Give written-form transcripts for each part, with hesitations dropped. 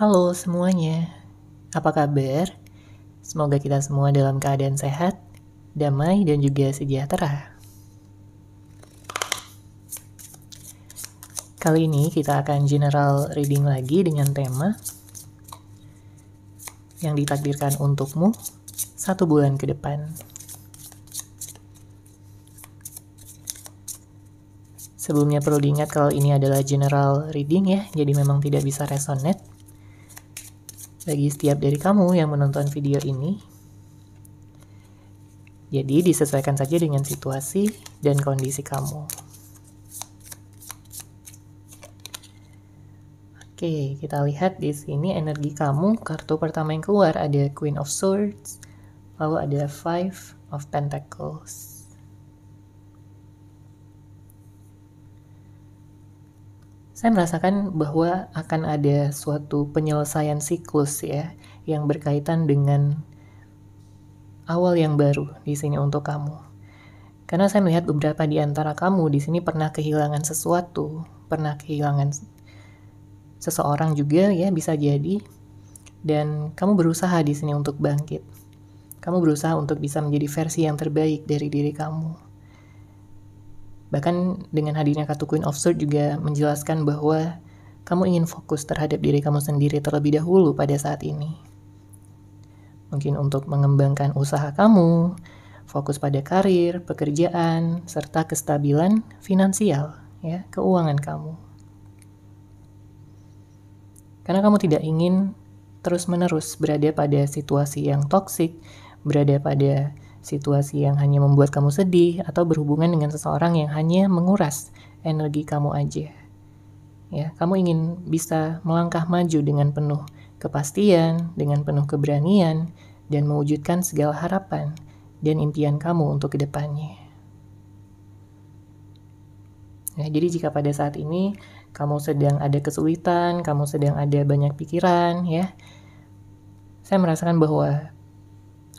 Halo semuanya, apa kabar? Semoga kita semua dalam keadaan sehat, damai, dan juga sejahtera. Kali ini kita akan general reading lagi dengan tema yang ditakdirkan untukmu 1 bulan ke depan. Sebelumnya perlu diingat kalau ini adalah general reading ya, jadi memang tidak bisa resonate bagi setiap dari kamu yang menonton video ini. Jadi disesuaikan saja dengan situasi dan kondisi kamu. Oke, kita lihat di sini energi kamu. Kartu pertama yang keluar ada Queen of Swords, lalu ada Five of Pentacles. Saya merasakan bahwa akan ada suatu penyelesaian siklus ya, yang berkaitan dengan awal yang baru di sini untuk kamu. Karena saya melihat beberapa di antara kamu di sini pernah kehilangan sesuatu, pernah kehilangan seseorang juga ya, bisa jadi. Dan kamu berusaha di sini untuk bangkit. Kamu berusaha untuk bisa menjadi versi yang terbaik dari diri kamu. Bahkan dengan hadirnya kartu Queen of Swords juga menjelaskan bahwa kamu ingin fokus terhadap diri kamu sendiri terlebih dahulu pada saat ini. Mungkin untuk mengembangkan usaha kamu, fokus pada karir, pekerjaan, serta kestabilan finansial, ya, keuangan kamu. Karena kamu tidak ingin terus-menerus berada pada situasi yang toksik, berada pada situasi yang hanya membuat kamu sedih, atau berhubungan dengan seseorang yang hanya menguras energi kamu aja. Ya, kamu ingin bisa melangkah maju dengan penuh kepastian, dengan penuh keberanian, dan mewujudkan segala harapan dan impian kamu untuk kedepannya. Ya, jadi jika pada saat ini kamu sedang ada kesulitan, kamu sedang ada banyak pikiran, ya, saya merasakan bahwa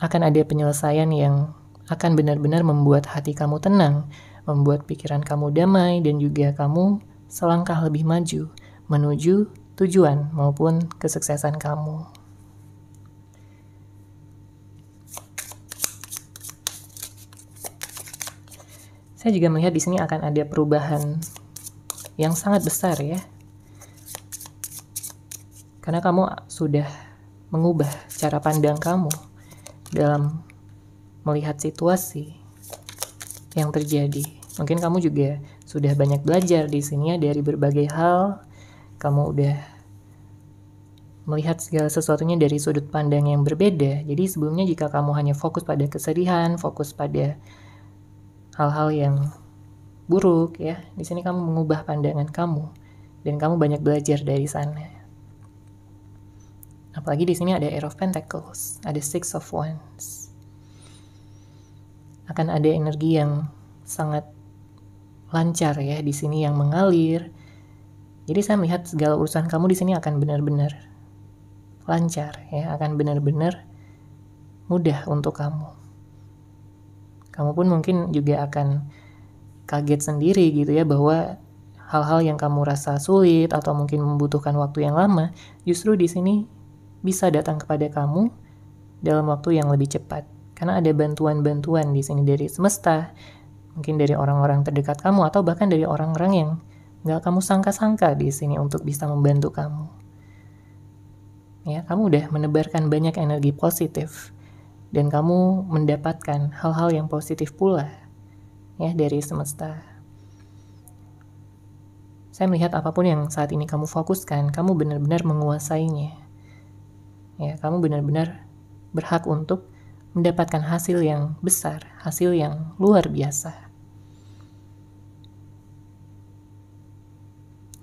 akan ada penyelesaian yang akan benar-benar membuat hati kamu tenang, membuat pikiran kamu damai, dan juga kamu selangkah lebih maju menuju tujuan maupun kesuksesan kamu. Saya juga melihat di sini akan ada perubahan yang sangat besar ya. Karena kamu sudah mengubah cara pandang kamu dalam melihat situasi yang terjadi. Mungkin kamu juga sudah banyak belajar di sini ya dari berbagai hal. Kamu udah melihat segala sesuatunya dari sudut pandang yang berbeda. Jadi sebelumnya jika kamu hanya fokus pada kesedihan, fokus pada hal-hal yang buruk ya, di sini kamu mengubah pandangan kamu dan kamu banyak belajar dari sana. Apalagi di sini ada Ace of Pentacles, ada Six of Wands. Akan ada energi yang sangat lancar ya di sini yang mengalir. Jadi saya melihat segala urusan kamu di sini akan benar-benar lancar ya, akan benar-benar mudah untuk kamu. Kamu pun mungkin juga akan kaget sendiri gitu ya bahwa hal-hal yang kamu rasa sulit atau mungkin membutuhkan waktu yang lama justru di sini bisa datang kepada kamu dalam waktu yang lebih cepat. Karena ada bantuan-bantuan di sini dari semesta, mungkin dari orang-orang terdekat kamu, atau bahkan dari orang-orang yang gak kamu sangka-sangka di sini untuk bisa membantu kamu. Ya, kamu udah menebarkan banyak energi positif, dan kamu mendapatkan hal-hal yang positif pula ya dari semesta. Saya melihat apapun yang saat ini kamu fokuskan, kamu benar-benar menguasainya. Ya, kamu benar-benar berhak untuk mendapatkan hasil yang besar, hasil yang luar biasa.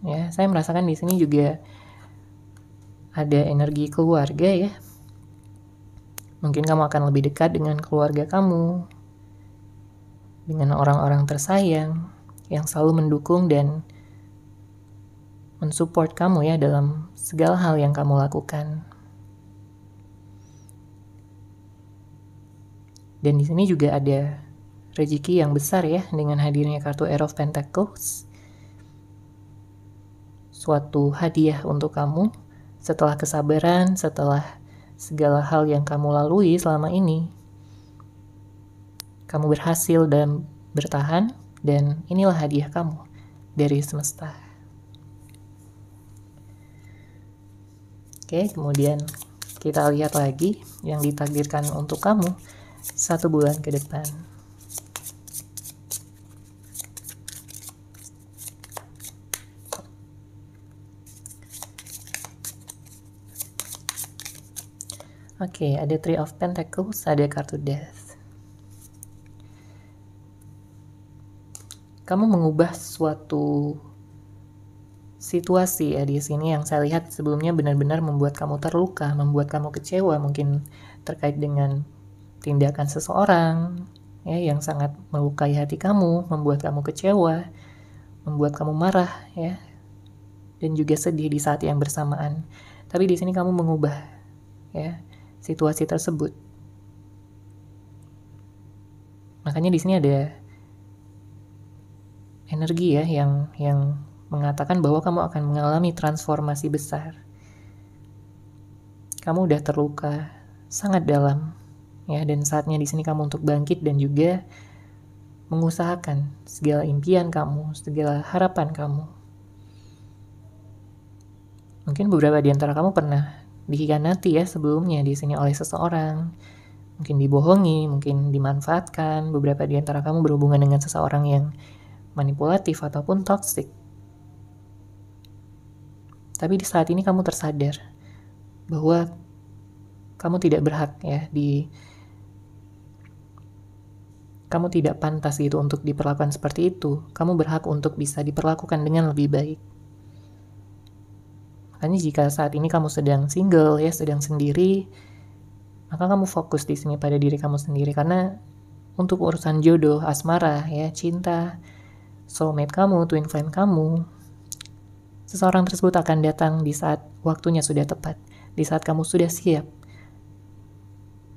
Ya, saya merasakan di sini juga ada energi keluarga ya. Mungkin kamu akan lebih dekat dengan keluarga kamu, dengan orang-orang tersayang yang selalu mendukung dan mensupport kamu ya dalam segala hal yang kamu lakukan. Dan di sini juga ada rezeki yang besar ya dengan hadirnya kartu Ace of Pentacles. Suatu hadiah untuk kamu, Setelah kesabaran, setelah segala hal yang kamu lalui selama ini, kamu berhasil dan bertahan, dan inilah hadiah kamu dari semesta. Oke, kemudian kita lihat lagi yang ditakdirkan untuk kamu 1 bulan ke depan. Oke, ada Three of Pentacles, ada kartu Death. Kamu mengubah suatu situasi ya di sini yang saya lihat sebelumnya benar-benar membuat kamu terluka, membuat kamu kecewa, mungkin terkait dengan tindakan seseorang ya yang sangat melukai hati kamu, membuat kamu kecewa, membuat kamu marah ya, dan juga sedih di saat yang bersamaan. Tapi di sini kamu mengubah ya situasi tersebut. Makanya di sini ada energi ya yang mengatakan bahwa kamu akan mengalami transformasi besar. Kamu udah terluka sangat dalam ya, dan saatnya di sini kamu untuk bangkit dan juga mengusahakan segala impian kamu, segala harapan kamu. Mungkin beberapa di antara kamu pernah dikhianati ya sebelumnya di sini oleh seseorang, mungkin dibohongi, mungkin dimanfaatkan. Beberapa di antara kamu berhubungan dengan seseorang yang manipulatif ataupun toksik. Tapi di saat ini kamu tersadar bahwa kamu tidak berhak ya kamu tidak pantas gitu untuk diperlakukan seperti itu. Kamu berhak untuk bisa diperlakukan dengan lebih baik. Makanya jika saat ini kamu sedang single ya, sedang sendiri, maka kamu fokus di sini pada diri kamu sendiri, karena untuk urusan jodoh, asmara ya, cinta, soulmate kamu, twin flame kamu, seseorang tersebut akan datang di saat waktunya sudah tepat, di saat kamu sudah siap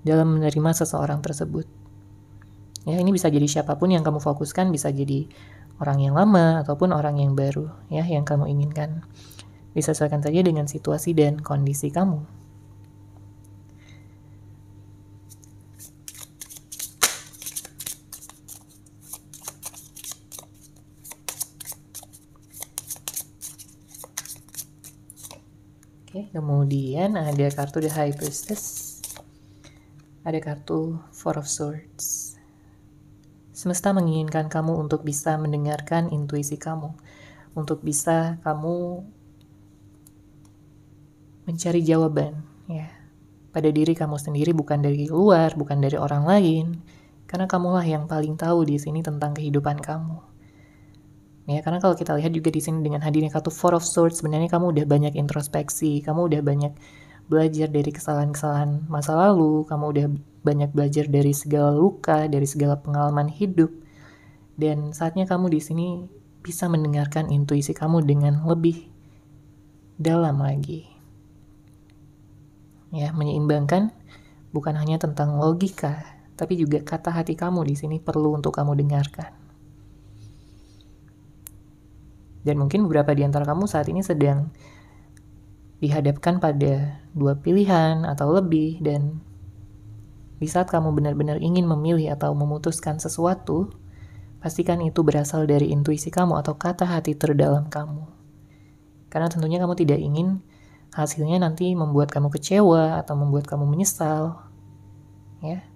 dalam menerima seseorang tersebut. Ya, ini bisa jadi siapapun yang kamu fokuskan, bisa jadi orang yang lama ataupun orang yang baru ya yang kamu inginkan. Disesuaikan saja dengan situasi dan kondisi kamu. Oke, kemudian ada kartu The High Priestess. Ada kartu Four of Swords. Semesta menginginkan kamu untuk bisa mendengarkan intuisi kamu, untuk bisa kamu mencari jawaban ya pada diri kamu sendiri, bukan dari luar, bukan dari orang lain, karena kamulah yang paling tahu di sini tentang kehidupan kamu. Ya, karena kalau kita lihat juga di sini dengan hadirnya kartu Four of Swords, sebenarnya kamu udah banyak introspeksi, kamu udah banyak belajar dari kesalahan-kesalahan masa lalu, kamu udah banyak belajar dari segala luka, dari segala pengalaman hidup, dan saatnya kamu di sini bisa mendengarkan intuisi kamu dengan lebih dalam lagi. Ya, menyeimbangkan bukan hanya tentang logika, tapi juga kata hati kamu di sini perlu untuk kamu dengarkan. Dan mungkin beberapa di antara kamu saat ini sedang dihadapkan pada 2 pilihan atau lebih, dan di saat kamu benar-benar ingin memilih atau memutuskan sesuatu, pastikan itu berasal dari intuisi kamu atau kata hati terdalam kamu. Karena tentunya kamu tidak ingin hasilnya nanti membuat kamu kecewa atau membuat kamu menyesal. Ya.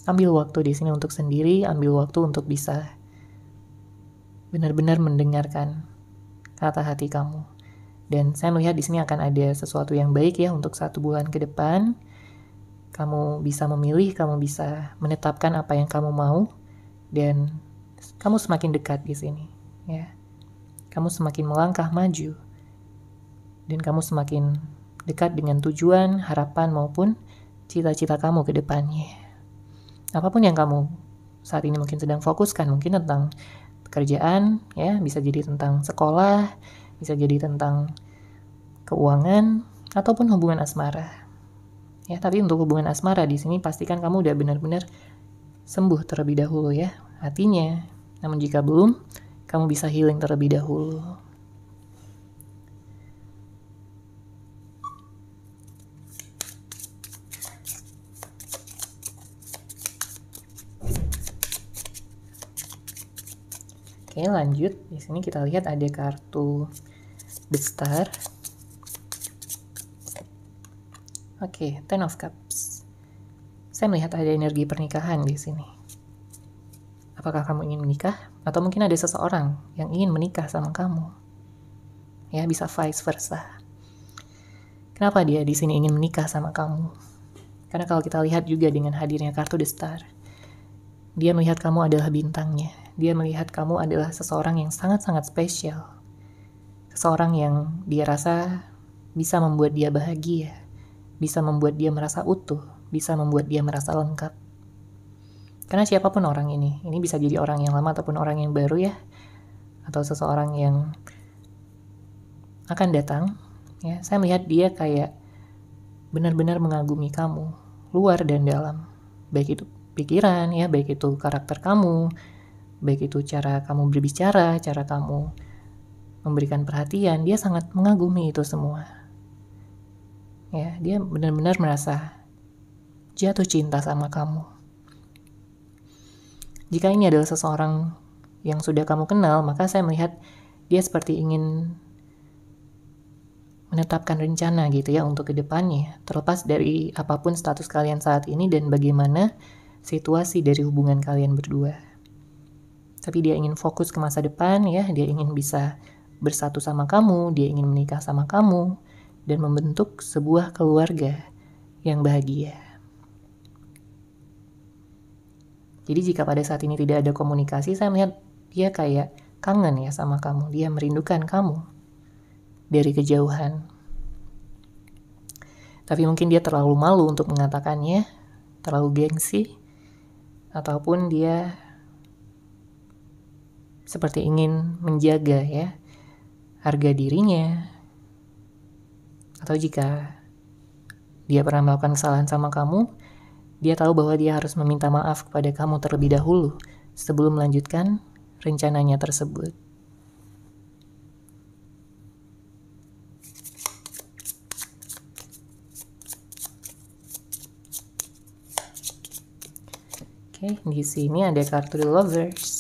Ambil waktu di sini untuk sendiri, ambil waktu untuk bisa benar-benar mendengarkan kata hati kamu. Dan saya melihat di sini akan ada sesuatu yang baik ya untuk 1 bulan ke depan. Kamu bisa memilih, kamu bisa menetapkan apa yang kamu mau, dan kamu semakin dekat di sini. Ya. Kamu semakin melangkah maju. Dan kamu semakin dekat dengan tujuan, harapan, maupun cita-cita kamu ke depannya. Apapun yang kamu saat ini mungkin sedang fokuskan, mungkin tentang pekerjaan, ya, bisa jadi tentang sekolah, bisa jadi tentang keuangan, ataupun hubungan asmara. Ya, tapi untuk hubungan asmara di sini pastikan kamu udah benar-benar sembuh terlebih dahulu ya hatinya. Namun jika belum, kamu bisa healing terlebih dahulu. Oke, lanjut. Di sini kita lihat ada kartu The Star. Oke, Ten of Cups. Saya melihat ada energi pernikahan di sini. Apakah kamu ingin menikah? Atau mungkin ada seseorang yang ingin menikah sama kamu. Ya, bisa vice versa. Kenapa dia di sini ingin menikah sama kamu? Karena kalau kita lihat juga dengan hadirnya kartu The Star, dia melihat kamu adalah bintangnya. Dia melihat kamu adalah seseorang yang sangat-sangat spesial. Seseorang yang dia rasa bisa membuat dia bahagia, bisa membuat dia merasa utuh, bisa membuat dia merasa lengkap. Karena siapapun orang ini bisa jadi orang yang lama ataupun orang yang baru ya, atau seseorang yang akan datang, ya, saya melihat dia kayak benar-benar mengagumi kamu, luar dan dalam. Baik itu pikiran ya, baik itu karakter kamu, baik itu cara kamu berbicara, cara kamu memberikan perhatian, dia sangat mengagumi itu semua. Ya, dia benar-benar merasa jatuh cinta sama kamu. Jika ini adalah seseorang yang sudah kamu kenal, maka saya melihat dia seperti ingin menetapkan rencana gitu ya untuk kedepannya, terlepas dari apapun status kalian saat ini dan bagaimana situasi dari hubungan kalian berdua. Tapi dia ingin fokus ke masa depan ya, dia ingin bisa bersatu sama kamu, dia ingin menikah sama kamu, dan membentuk sebuah keluarga yang bahagia. Jadi jika pada saat ini tidak ada komunikasi, saya melihat dia kayak kangen ya sama kamu, dia merindukan kamu dari kejauhan. Tapi mungkin dia terlalu malu untuk mengatakannya, terlalu gengsi, ataupun dia seperti ingin menjaga ya harga dirinya, atau jika dia pernah melakukan kesalahan sama kamu, dia tahu bahwa dia harus meminta maaf kepada kamu terlebih dahulu sebelum melanjutkan rencananya tersebut. Oke, di sini ada kartu The Lovers.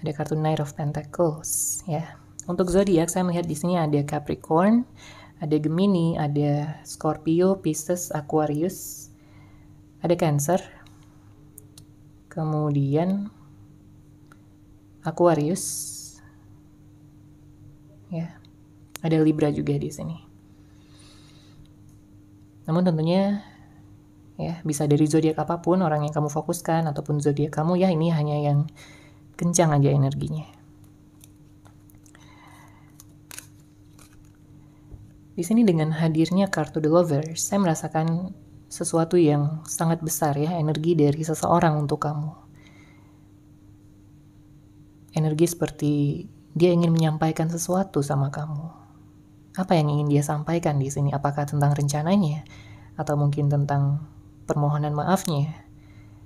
Ada kartu Knight of Pentacles ya. Untuk zodiak saya melihat di sini ada Capricorn, ada Gemini, ada Scorpio, Pisces, Aquarius, ada Cancer, kemudian Aquarius, ya, ada Libra juga di sini. Namun tentunya ya bisa dari zodiak apapun orang yang kamu fokuskan ataupun zodiak kamu ya, ini hanya yang kencang aja energinya. Di sini dengan hadirnya kartu The Lovers, saya merasakan sesuatu yang sangat besar ya, energi dari seseorang untuk kamu. Energi seperti dia ingin menyampaikan sesuatu sama kamu. Apa yang ingin dia sampaikan di sini? Apakah tentang rencananya atau mungkin tentang permohonan maafnya?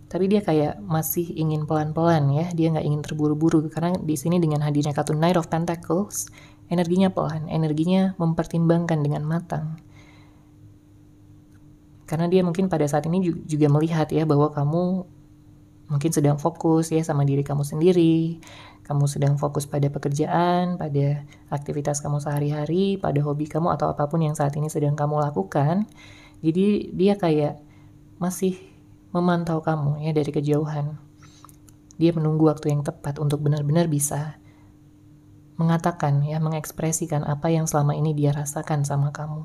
Tapi dia kayak masih ingin pelan-pelan ya, dia nggak ingin terburu-buru, karena di sini dengan hadirnya kartu Knight of Pentacles, energinya pelan, energinya mempertimbangkan dengan matang. Karena dia mungkin pada saat ini juga melihat ya bahwa kamu mungkin sedang fokus ya sama diri kamu sendiri, kamu sedang fokus pada pekerjaan, pada aktivitas kamu sehari-hari, pada hobi kamu atau apapun yang saat ini sedang kamu lakukan. Jadi dia kayak masih memantau kamu ya dari kejauhan. Dia menunggu waktu yang tepat untuk benar-benar bisa mengatakan ya, mengekspresikan apa yang selama ini dia rasakan sama kamu.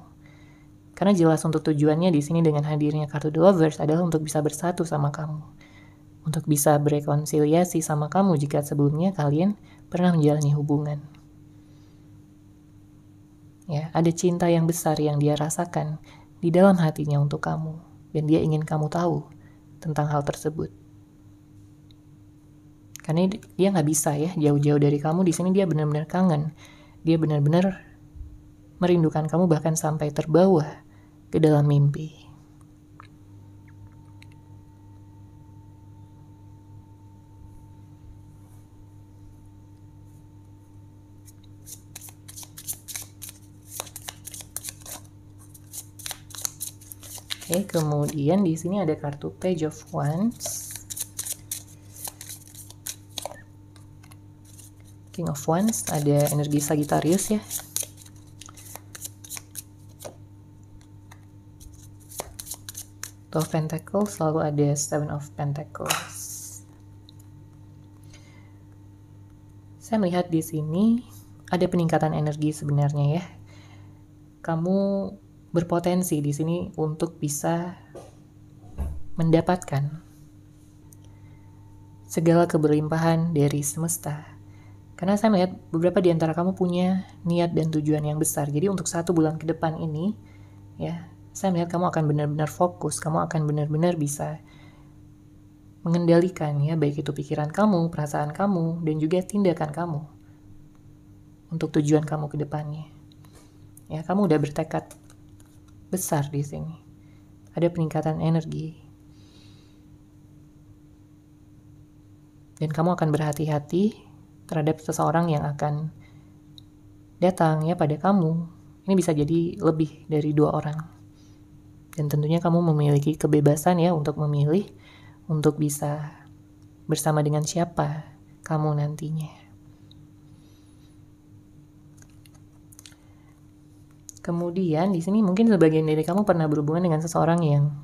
Karena jelas untuk tujuannya di sini dengan hadirnya kartu The Lovers adalah untuk bisa bersatu sama kamu. Untuk bisa berekonsiliasi sama kamu jika sebelumnya kalian pernah menjalani hubungan. Ya, ada cinta yang besar yang dia rasakan di dalam hatinya untuk kamu, dan dia ingin kamu tahu tentang hal tersebut. Karena dia nggak bisa ya jauh-jauh dari kamu. Di sini dia benar-benar kangen. Dia benar-benar merindukan kamu, bahkan sampai terbawa ke dalam mimpi. Oke, kemudian di sini ada kartu Page of Wands. King of Wands, ada energi Sagittarius ya. Two of Pentacles, lalu ada Seven of Pentacles. Saya melihat di sini ada peningkatan energi sebenarnya ya. Kamu berpotensi di sini untuk bisa mendapatkan segala keberlimpahan dari semesta. Karena saya melihat beberapa di antara kamu punya niat dan tujuan yang besar. Jadi untuk 1 bulan ke depan ini, ya, saya melihat kamu akan benar-benar fokus, kamu akan benar-benar bisa mengendalikan ya, baik itu pikiran kamu, perasaan kamu, dan juga tindakan kamu untuk tujuan kamu ke depannya. Ya, kamu udah bertekad besar di sini. Ada peningkatan energi. Dan kamu akan berhati-hati terhadap seseorang yang akan datang ya pada kamu. Ini bisa jadi lebih dari 2 orang. Dan tentunya kamu memiliki kebebasan ya untuk memilih untuk bisa bersama dengan siapa kamu nantinya. Kemudian di sini mungkin sebagian dari kamu pernah berhubungan dengan seseorang yang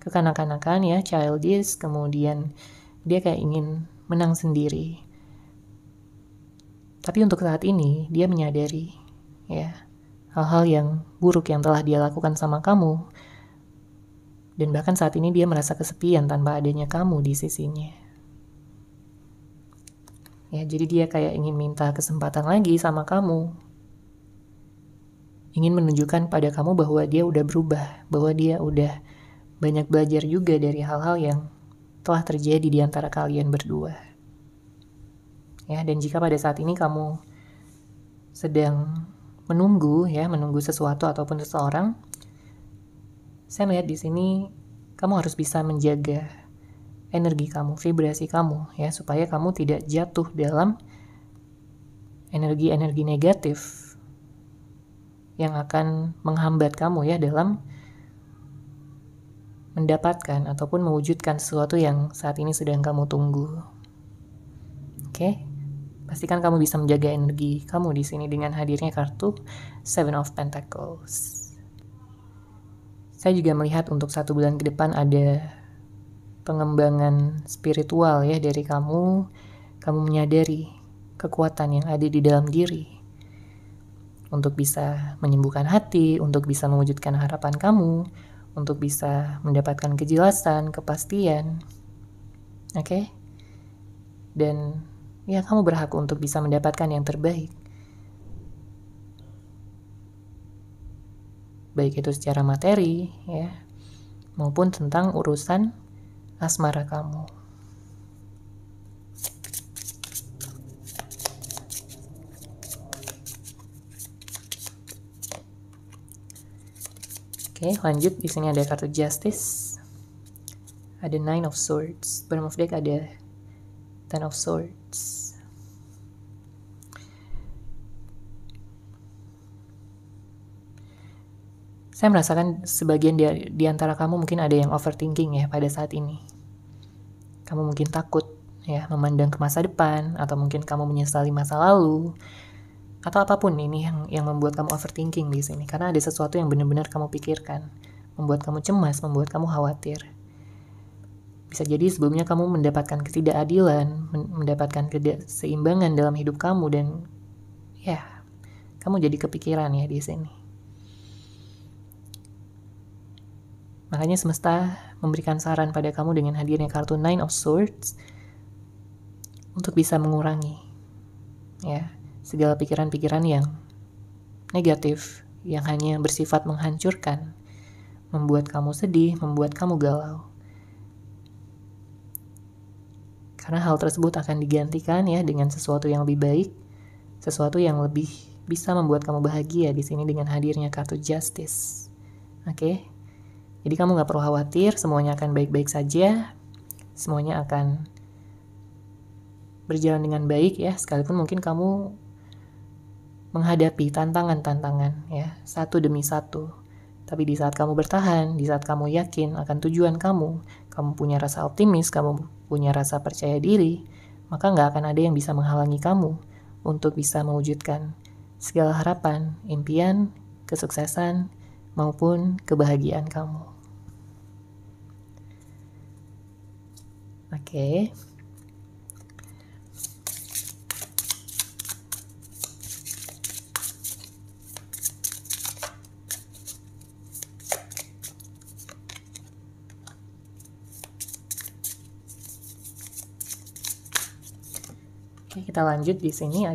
kekanak-kanakan ya, childish, kemudian dia kayak ingin menang sendiri. Tapi untuk saat ini, dia menyadari ya hal-hal yang buruk yang telah dia lakukan sama kamu. Dan bahkan saat ini dia merasa kesepian tanpa adanya kamu di sisinya. Ya, jadi dia kayak ingin minta kesempatan lagi sama kamu. Ingin menunjukkan pada kamu bahwa dia udah berubah, bahwa dia udah banyak belajar juga dari hal-hal yang telah terjadi di antara kalian berdua. Ya, dan jika pada saat ini kamu sedang menunggu sesuatu ataupun seseorang, saya melihat di sini kamu harus bisa menjaga energi kamu, vibrasi kamu ya, supaya kamu tidak jatuh dalam energi-energi negatif yang akan menghambat kamu ya dalam mendapatkan ataupun mewujudkan sesuatu yang saat ini sedang kamu tunggu. Oke? Pastikan kamu bisa menjaga energi kamu di sini dengan hadirnya kartu Seven of Pentacles. Saya juga melihat untuk 1 bulan ke depan ada pengembangan spiritual ya dari kamu. Kamu menyadari kekuatan yang ada di dalam diri untuk bisa menyembuhkan hati, untuk bisa mewujudkan harapan kamu, untuk bisa mendapatkan kejelasan, kepastian. Oke? Dan ya, kamu berhak untuk bisa mendapatkan yang terbaik. Baik itu secara materi, ya, maupun tentang urusan asmara kamu. Oke, lanjut. Di sini ada kartu Justice. Ada Nine of Swords. Bottom of deck ada Ten of Swords. Saya merasakan sebagian di antara kamu mungkin ada yang overthinking ya pada saat ini. Kamu mungkin takut ya memandang ke masa depan, atau mungkin kamu menyesali masa lalu, atau apapun ini yang membuat kamu overthinking di sini, karena ada sesuatu yang benar-benar kamu pikirkan, membuat kamu cemas, membuat kamu khawatir. Bisa jadi sebelumnya kamu mendapatkan ketidakadilan, mendapatkan keseimbangan dalam hidup kamu, dan ya kamu jadi kepikiran ya di sini. Makanya semesta memberikan saran pada kamu dengan hadirnya kartu Nine of Swords untuk bisa mengurangi ya segala pikiran-pikiran yang negatif, yang hanya bersifat menghancurkan, membuat kamu sedih, membuat kamu galau. Karena hal tersebut akan digantikan ya dengan sesuatu yang lebih baik, sesuatu yang lebih bisa membuat kamu bahagia di sini dengan hadirnya kartu Justice. Oke? Jadi kamu gak perlu khawatir, semuanya akan baik-baik saja, semuanya akan berjalan dengan baik ya, sekalipun mungkin kamu menghadapi tantangan-tantangan ya, satu demi satu. Tapi di saat kamu bertahan, di saat kamu yakin akan tujuan kamu punya rasa optimis, kamu punya rasa percaya diri, maka gak akan ada yang bisa menghalangi kamu untuk bisa mewujudkan segala harapan, impian, kesuksesan, maupun kebahagiaan kamu. Oke. Oke, kita lanjut. Di sini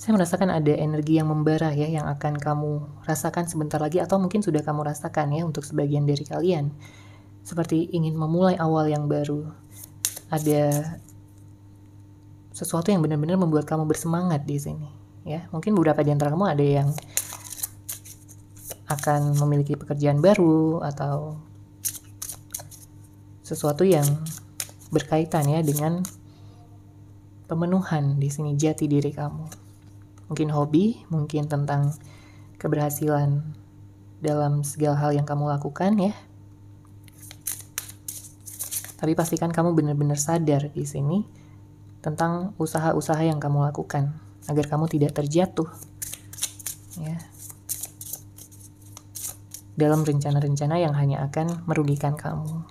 saya merasakan ada energi yang membara ya, yang akan kamu rasakan sebentar lagi, atau mungkin sudah kamu rasakan ya untuk sebagian dari kalian. Seperti ingin memulai awal yang baru. Ada sesuatu yang benar-benar membuat kamu bersemangat di sini ya. Mungkin beberapa di antara kamu ada yang akan memiliki pekerjaan baru atau sesuatu yang berkaitan ya dengan pemenuhan di sini jati diri kamu. Mungkin hobi, mungkin tentang keberhasilan dalam segala hal yang kamu lakukan ya. Tapi pastikan kamu benar-benar sadar di sini tentang usaha-usaha yang kamu lakukan agar kamu tidak terjatuh ya dalam rencana-rencana yang hanya akan merugikan kamu.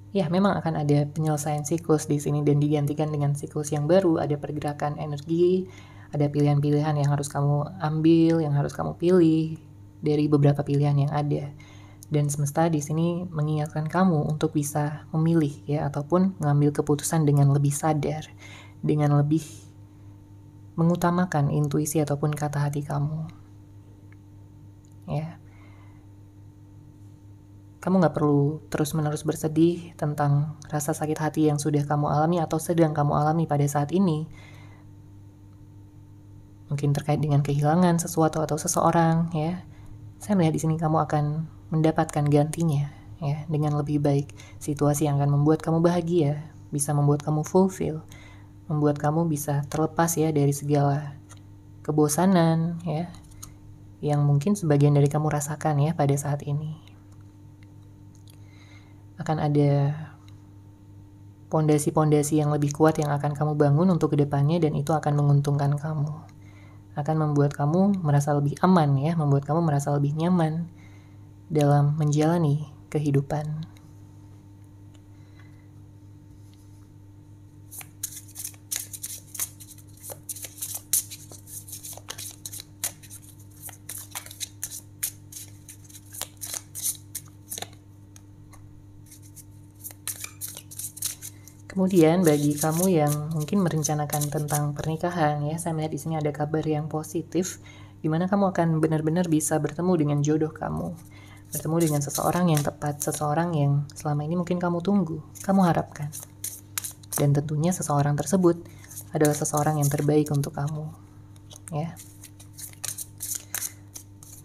Ya, memang akan ada penyelesaian siklus di sini dan digantikan dengan siklus yang baru. Ada pergerakan energi, ada pilihan-pilihan yang harus kamu ambil, yang harus kamu pilih dari beberapa pilihan yang ada. Dan semesta di sini mengingatkan kamu untuk bisa memilih ya, ataupun mengambil keputusan dengan lebih sadar, dengan lebih mengutamakan intuisi ataupun kata hati kamu. Ya. Kamu gak perlu terus-menerus bersedih tentang rasa sakit hati yang sudah kamu alami atau sedang kamu alami pada saat ini. Mungkin terkait dengan kehilangan sesuatu atau seseorang ya. Saya melihat di sini kamu akan mendapatkan gantinya ya dengan lebih baik. Situasi yang akan membuat kamu bahagia, bisa membuat kamu fulfill, membuat kamu bisa terlepas ya dari segala kebosanan ya yang mungkin sebagian dari kamu rasakan ya pada saat ini. Akan ada pondasi-pondasi yang lebih kuat yang akan kamu bangun untuk kedepannya, dan itu akan menguntungkan kamu. Akan membuat kamu merasa lebih aman ya, membuat kamu merasa lebih nyaman dalam menjalani kehidupan. Kemudian bagi kamu yang mungkin merencanakan tentang pernikahan ya, saya melihat di sini ada kabar yang positif, di mana kamu akan benar-benar bisa bertemu dengan jodoh kamu, bertemu dengan seseorang yang tepat, seseorang yang selama ini mungkin kamu tunggu, kamu harapkan, dan tentunya seseorang tersebut adalah seseorang yang terbaik untuk kamu, ya.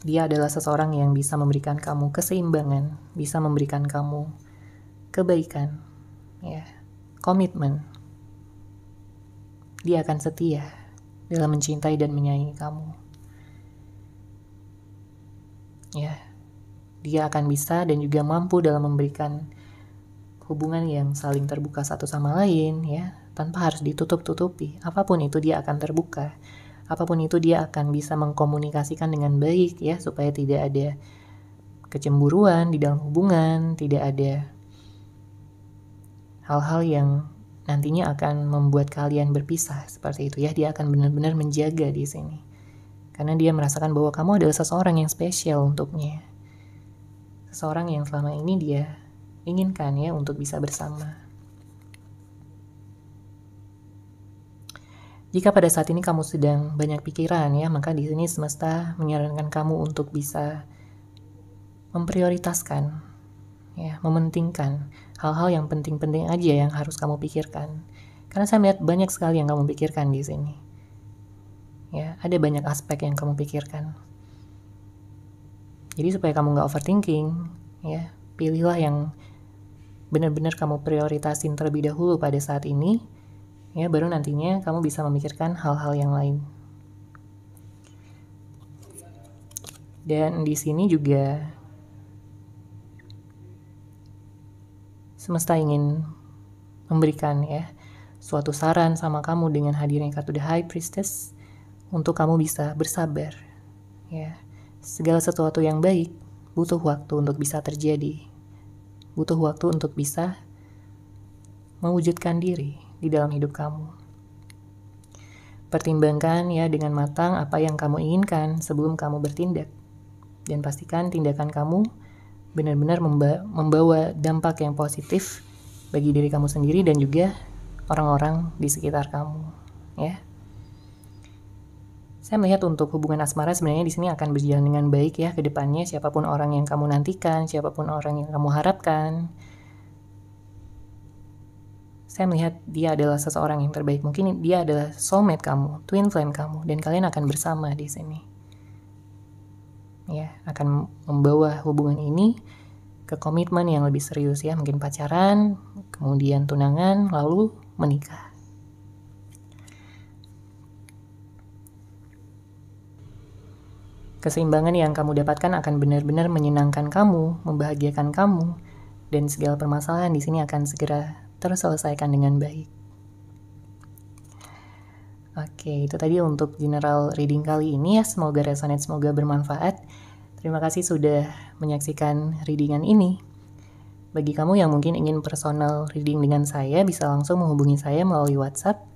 Dia adalah seseorang yang bisa memberikan kamu keseimbangan, bisa memberikan kamu kebaikan, ya. Komitmen. Dia akan setia dalam mencintai dan menyayangi kamu. Ya, dia akan bisa dan juga mampu dalam memberikan hubungan yang saling terbuka satu sama lain, ya, tanpa harus ditutup-tutupi. Apapun itu dia akan terbuka. Apapun itu dia akan bisa mengkomunikasikan dengan baik, ya, supaya tidak ada kecemburuan di dalam hubungan, tidak ada hal-hal yang nantinya akan membuat kalian berpisah seperti itu ya. Dia akan benar-benar menjaga di sini. Karena dia merasakan bahwa kamu adalah seseorang yang spesial untuknya. Seseorang yang selama ini dia inginkan ya untuk bisa bersama. Jika pada saat ini kamu sedang banyak pikiran ya, maka di sini semesta menyarankan kamu untuk bisa memprioritaskan ya, mementingkan hal-hal yang penting-penting aja yang harus kamu pikirkan. Karena saya melihat banyak sekali yang kamu pikirkan di sini. Ya, ada banyak aspek yang kamu pikirkan. Jadi supaya kamu nggak overthinking, ya, pilihlah yang benar-benar kamu prioritasin terlebih dahulu pada saat ini, ya, baru nantinya kamu bisa memikirkan hal-hal yang lain. Dan di sini juga semesta ingin memberikan ya suatu saran sama kamu dengan hadirnya kartu The High Priestess untuk kamu bisa bersabar ya. Segala sesuatu yang baik butuh waktu untuk bisa terjadi, butuh waktu untuk bisa mewujudkan diri di dalam hidup kamu. Pertimbangkan ya dengan matang apa yang kamu inginkan sebelum kamu bertindak, dan pastikan tindakan kamu benar-benar membawa dampak yang positif bagi diri kamu sendiri dan juga orang-orang di sekitar kamu ya. Saya melihat untuk hubungan asmara sebenarnya di sini akan berjalan dengan baik ya ke depannya. Siapapun orang yang kamu nantikan, siapapun orang yang kamu harapkan, saya melihat dia adalah seseorang yang terbaik. Mungkin dia adalah soulmate kamu, twin flame kamu, dan kalian akan bersama di sini. Ya, akan membawa hubungan ini ke komitmen yang lebih serius ya, mungkin pacaran, kemudian tunangan, lalu menikah. Keseimbangan yang kamu dapatkan akan benar-benar menyenangkan kamu, membahagiakan kamu, dan segala permasalahan di sini akan segera terselesaikan dengan baik. Oke, itu tadi untuk general reading kali ini ya. Semoga resonate, semoga bermanfaat. Terima kasih sudah menyaksikan readingan ini. Bagi kamu yang mungkin ingin personal reading dengan saya, bisa langsung menghubungi saya melalui WhatsApp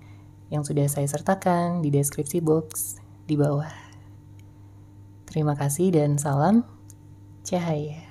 yang sudah saya sertakan di deskripsi box di bawah. Terima kasih dan salam cahaya.